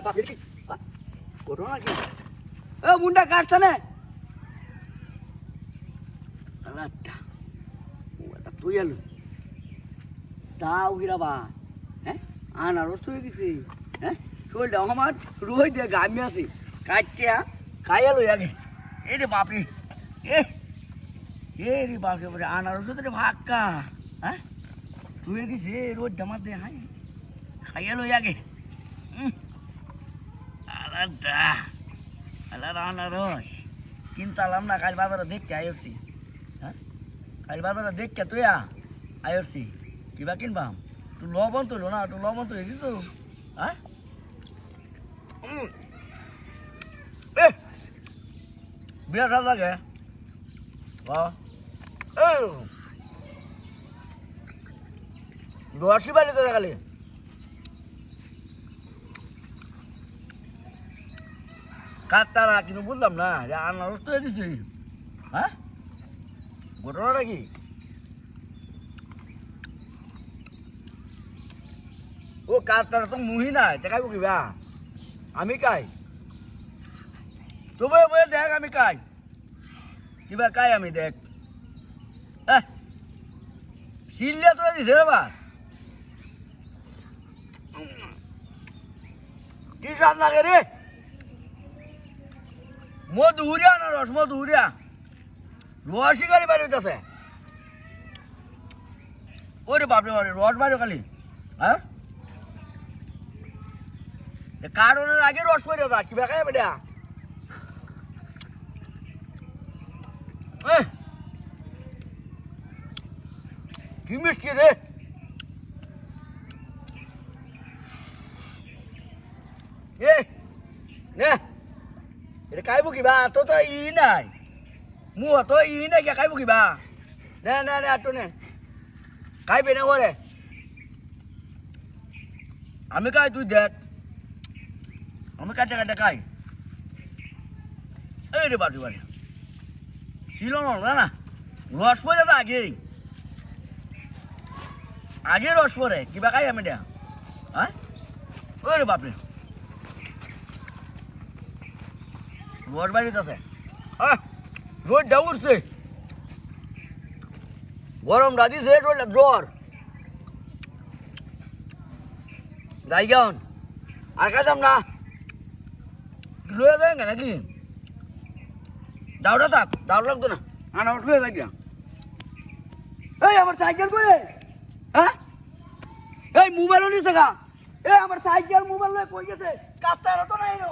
বাপরে কি ঘটনা কি এ মুন্ডা কাটছ না আলাটা ওটা তুই আলু তাও গিরাবা হ্যাঁ আনারস তুই দিছি হ্যাঁ চলটা আমার রোজ দিয়ে গামি আছে কাটিয়া খাইয়া লই আগে এই রে বাপরে এ রে বাপরে বাপরে আনারস তো রে ভাক্কা হ্যাঁ তুই দিছি রোজ জামাত দে হাই খাইয়া লই আগে আলাদা আলাদা আনারস কিনতালাম না কাল বাজারে দেখতে আইসি হ্যাঁ কাল বাজারে দেখতে তুই আইসি কিবা কিনবাম তুই লবণ তুলো না তুই লবণ তুই দিস হ্যাঁ বিরাট ভাল লাগে রসি বাড়িতে দেখালি কাতারা কিন্তু বুঝলাম না আনারস তো দিছি হ্যাঁ ঘটনাটা কি ও কাতারা তো মুহি নাই দেখাইব কিবা আমি কাই তবে বলে দেখ আমি কাই কিবা কাই আমি দেখ সিলিয়া তো দিছে রে বা কি স্বাদ লাগে রে মধুরিয়া না রস মধুরিয়া রসই গাড়ি বাড়ি হইতেছে ওরে বাপরে বাপরে রস বাড়ি খালি হ্যাঁ কারণের আগে রস পড়ে যা কিবা খাই বেটা কি মিষ্টি রে এ নে এটা খাইব কিবা তো তো ই নাই মুহ তো ই নাই কে খাইব কিবা নে নে নে আটো নে খাইবে না ওরে আমি খাই তুই দেখ আমি কাটে কাটে খাই এই রে বাড়ি বাড়ি ছিল না না রস পড়ে তো আগে রস পড়ে কিবা খাই আমি দেয়া হ্যাঁ ওই রে বাপরে রস বাড়িতে আছে হ্যাঁ রোদ ডা উঠছে গরম রাধিছে রোদ জ্বর যাই যান আর খাইতাম না লয়ে যায় নাকি দাওটা থাক দাও লাগতো না আনা লয়ে যাই এই আমার সাইকেল করে হ্যাঁ এই মোবাইলও নিছে গা এই আমার সাইকেল মোবাইল লয়ে কই গেছে কাস্তারা তো নাই নো